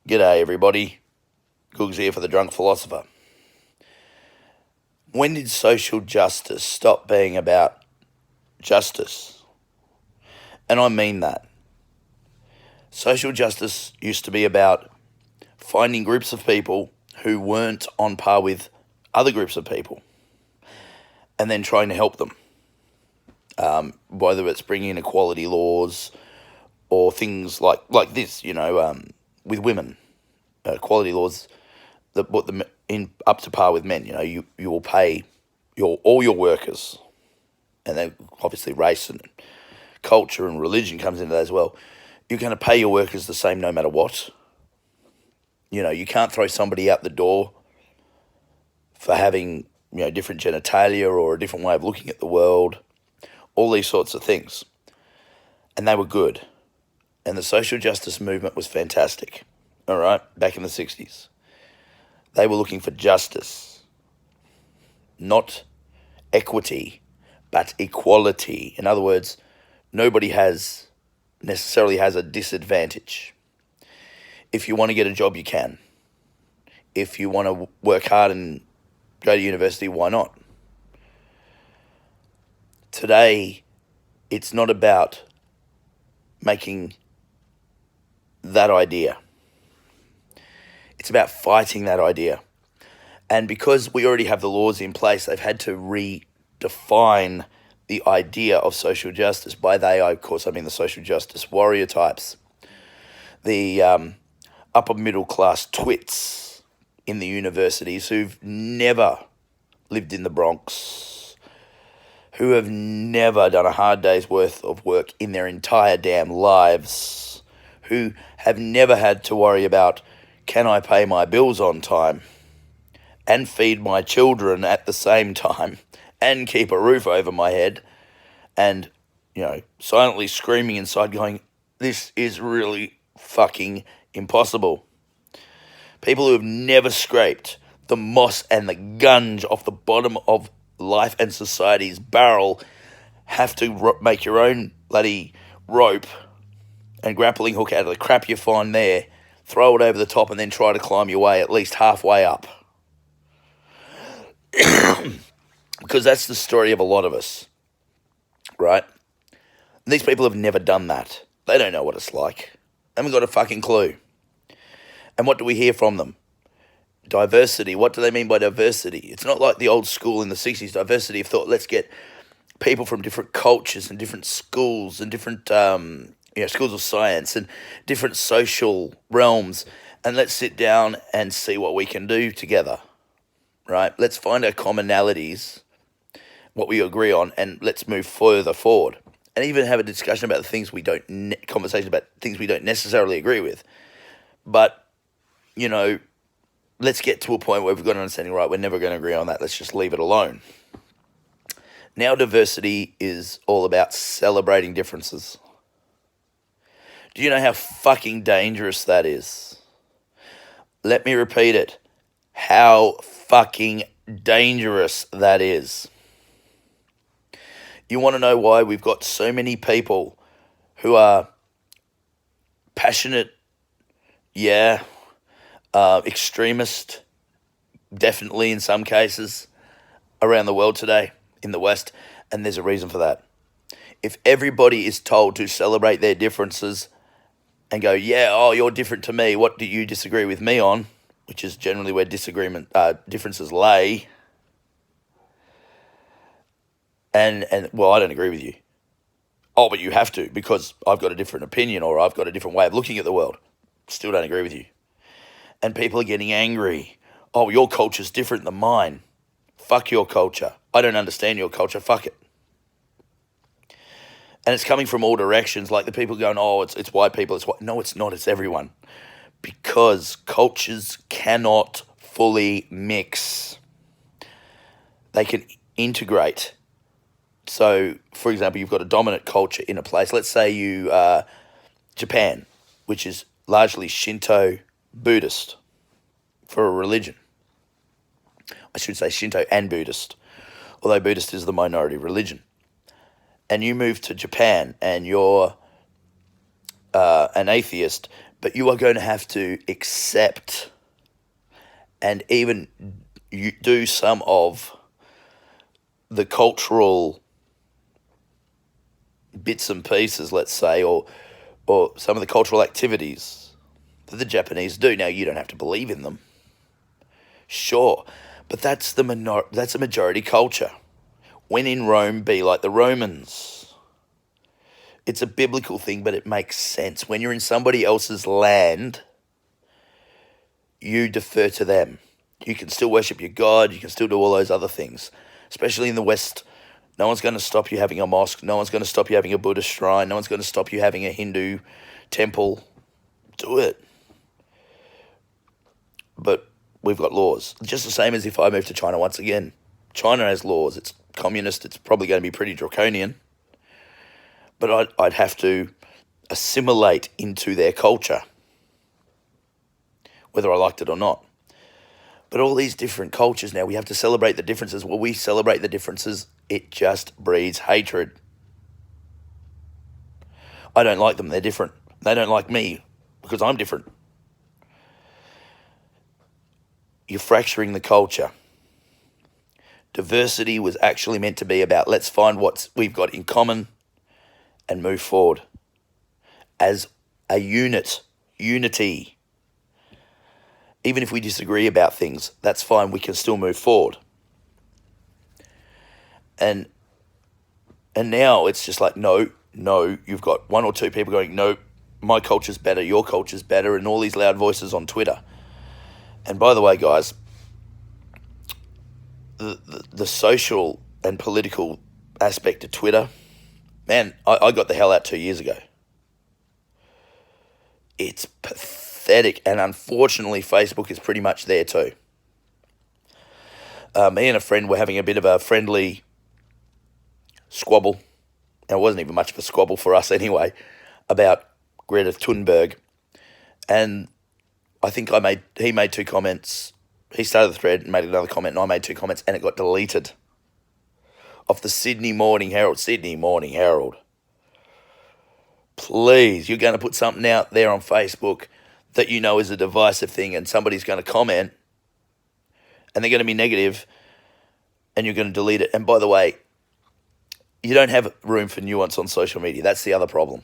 G'day everybody, Googs here for the Drunk Philosopher. When did social justice stop being about justice? And I mean that. Social justice used to be about finding groups of people who weren't on par with other groups of people and then trying to help them. Whether it's bringing in equality laws or things like this, with women, equality laws that put them in up to par with men. You will pay all your workers, and then obviously race and culture and religion comes into that as well. You're going to pay your workers the same no matter what. You can't throw somebody out the door for having different genitalia or a different way of looking at the world. All these sorts of things, and they were good. And the social justice movement was fantastic. All right, back in the 60s. They were looking for justice, not equity, but equality. In other words, nobody necessarily has a disadvantage. If you want to get a job, you can. If you want to work hard and go to university, why not? Today, it's not about making that idea. It's about fighting that idea. And because we already have the laws in place, they've had to redefine the idea of social justice. By they, of course, I mean the social justice warrior types. The upper middle class twits in the universities who've never lived in the Bronx, who have never done a hard day's worth of work in their entire damn lives, who have never had to worry about, can I pay my bills on time and feed my children at the same time and keep a roof over my head, and, silently screaming inside going, this is really fucking impossible. People who have never scraped the moss and the gunge off the bottom of life and society's barrel have to make your own bloody rope and grappling hook out of the crap you find there, throw it over the top, and then try to climb your way at least halfway up. Because that's the story of a lot of us, right? And these people have never done that. They don't know what it's like. They haven't got a fucking clue. And what do we hear from them? Diversity. What do they mean by diversity? It's not like the old school in the 60s. Diversity of thought, let's get people from different cultures and different schools and different schools of science and different social realms, and let's sit down and see what we can do together, right? Let's find our commonalities, what we agree on, and let's move further forward. And even have a discussion about the things conversation about things we don't necessarily agree with. But, let's get to a point where we've got an understanding, right, we're never going to agree on that. Let's just leave it alone. Now diversity is all about celebrating differences. Do you know how fucking dangerous that is? Let me repeat it. How fucking dangerous that is. You want to know why we've got so many people who are passionate, extremist, definitely in some cases, around the world today, in the West, and there's a reason for that. If everybody is told to celebrate their differences and go, you're different to me, what do you disagree with me on, which is generally where differences lay, and well, I don't agree with you. Oh, but you have to, because I've got a different opinion or I've got a different way of looking at the world. Still don't agree with you. And people are getting angry. Oh, your culture's different than mine. Fuck your culture. I don't understand your culture. Fuck it. And it's coming from all directions, like the people going, oh, it's white people. It's white. No, it's not. It's everyone. Because cultures cannot fully mix. They can integrate. So, for example, you've got a dominant culture in a place. Let's say Japan, which is largely Shinto Buddhist for a religion. I should say Shinto and Buddhist, although Buddhist is the minority religion. And you move to Japan and you're an atheist, but you are going to have to accept and even you do some of the cultural bits and pieces, let's say, or some of the cultural activities that the Japanese do. Now, you don't have to believe in them, sure, but that's a majority culture. When in Rome, be like the Romans. It's a biblical thing, but it makes sense. When you're in somebody else's land, you defer to them. You can still worship your God. You can still do all those other things. Especially in the West, no one's going to stop you having a mosque. No one's going to stop you having a Buddhist shrine. No one's going to stop you having a Hindu temple. Do it. But we've got laws. Just the same as if I moved to China once again. China has laws. It's communist. It's probably going to be pretty draconian. But I'd have to assimilate into their culture, whether I liked it or not. But all these different cultures now, we have to celebrate the differences. Well, we celebrate the differences. It just breeds hatred. I don't like them. They're different. They don't like me because I'm different. You're fracturing the culture. Diversity was actually meant to be about let's find what we've got in common and move forward as a unity. Even if we disagree about things, that's fine. We can still move forward. And now it's just like, no, you've got one or two people going, no, my culture's better, your culture's better, and all these loud voices on Twitter. And by the way, guys, the social and political aspect of Twitter, man, I got the hell out 2 years ago. It's pathetic, and unfortunately, Facebook is pretty much there too. Me and a friend were having a bit of a friendly squabble. Now, it wasn't even much of a squabble for us anyway, about Greta Thunberg. And I think he made 2 comments. He started the thread and made another comment, and I made 2 comments, and it got deleted off the Sydney Morning Herald. Sydney Morning Herald. Please, you're going to put something out there on Facebook that you know is a divisive thing, and somebody's going to comment, and they're going to be negative, and you're going to delete it. And by the way, you don't have room for nuance on social media. That's the other problem.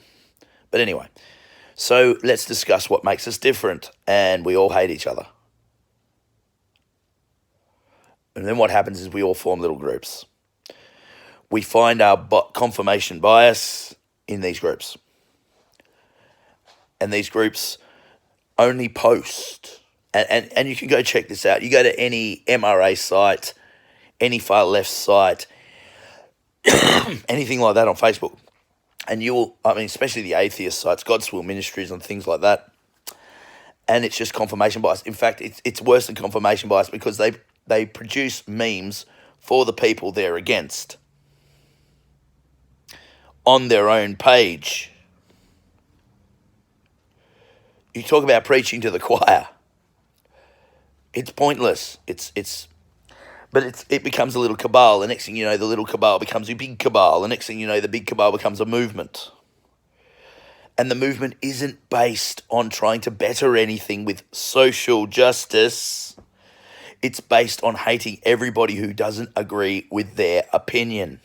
But anyway, so let's discuss what makes us different, and we all hate each other. And then what happens is we all form little groups. We find our confirmation bias in these groups. And these groups only post. And you can go check this out. You go to any MRA site, any far left site, anything like that on Facebook. And you will, especially the atheist sites, God's Will Ministries and things like that. And it's just confirmation bias. In fact, it's worse than confirmation bias because they produce memes for the people they're against on their own page. You talk about preaching to the choir. It's pointless. But it becomes a little cabal. The next thing you know, the little cabal becomes a big cabal. The next thing you know, the big cabal becomes a movement. And the movement isn't based on trying to better anything with social justice. It's based on hating everybody who doesn't agree with their opinion.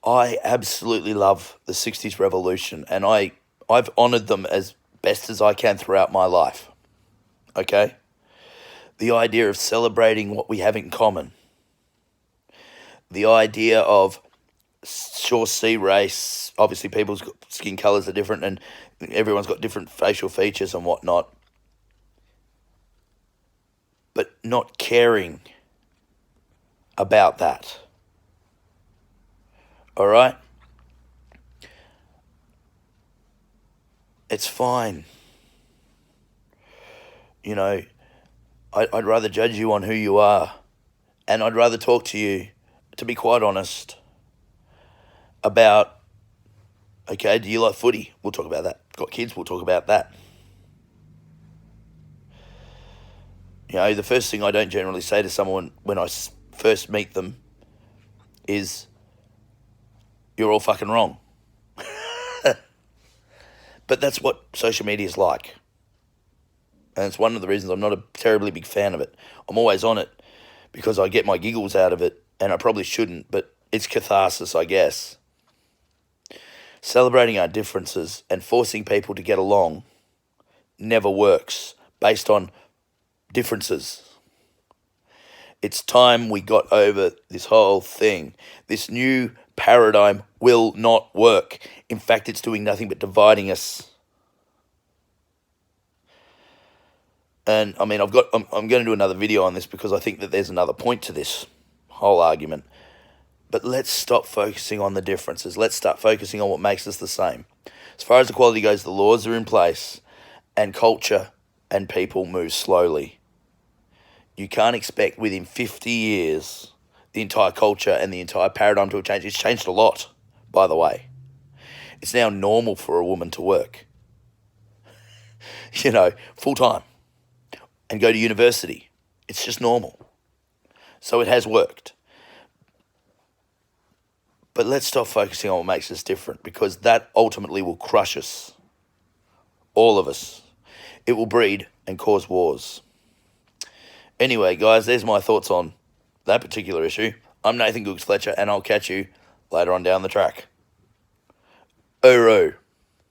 I absolutely love the 60s revolution, and I've honoured them as best as I can throughout my life. Okay? The idea of celebrating what we have in common. The idea of, sure, see race. Obviously, people's skin colours are different, and everyone's got different facial features and whatnot. But not caring about that. All right? It's fine. You know, I'd rather judge you on who you are. And I'd rather talk to you, to be quite honest, about, okay, do you like footy? We'll talk about that. Got kids? We'll talk about that. You know, the first thing I don't generally say to someone when I first meet them is, you're all fucking wrong. But that's what social media is like. And it's one of the reasons I'm not a terribly big fan of it. I'm always on it because I get my giggles out of it, and I probably shouldn't, but it's catharsis, I guess. Celebrating our differences and forcing people to get along never works based on differences. It's time we got over this whole thing. This new paradigm will not work. In fact, it's doing nothing but dividing us. And I mean, I'm going to do another video on this because I think that there's another point to this whole argument. But let's stop focusing on the differences. Let's start focusing on what makes us the same. As far as equality goes, the laws are in place, and culture and people move slowly. You can't expect within 50 years the entire culture and the entire paradigm to have changed. It's changed a lot, by the way. It's now normal for a woman to work, full time and go to university. It's just normal. So it has worked. But let's stop focusing on what makes us different, because that ultimately will crush us. All of us. It will breed and cause wars. Anyway, guys, there's my thoughts on that particular issue. I'm Nathan Googs Fletcher, and I'll catch you later on down the track. Uru.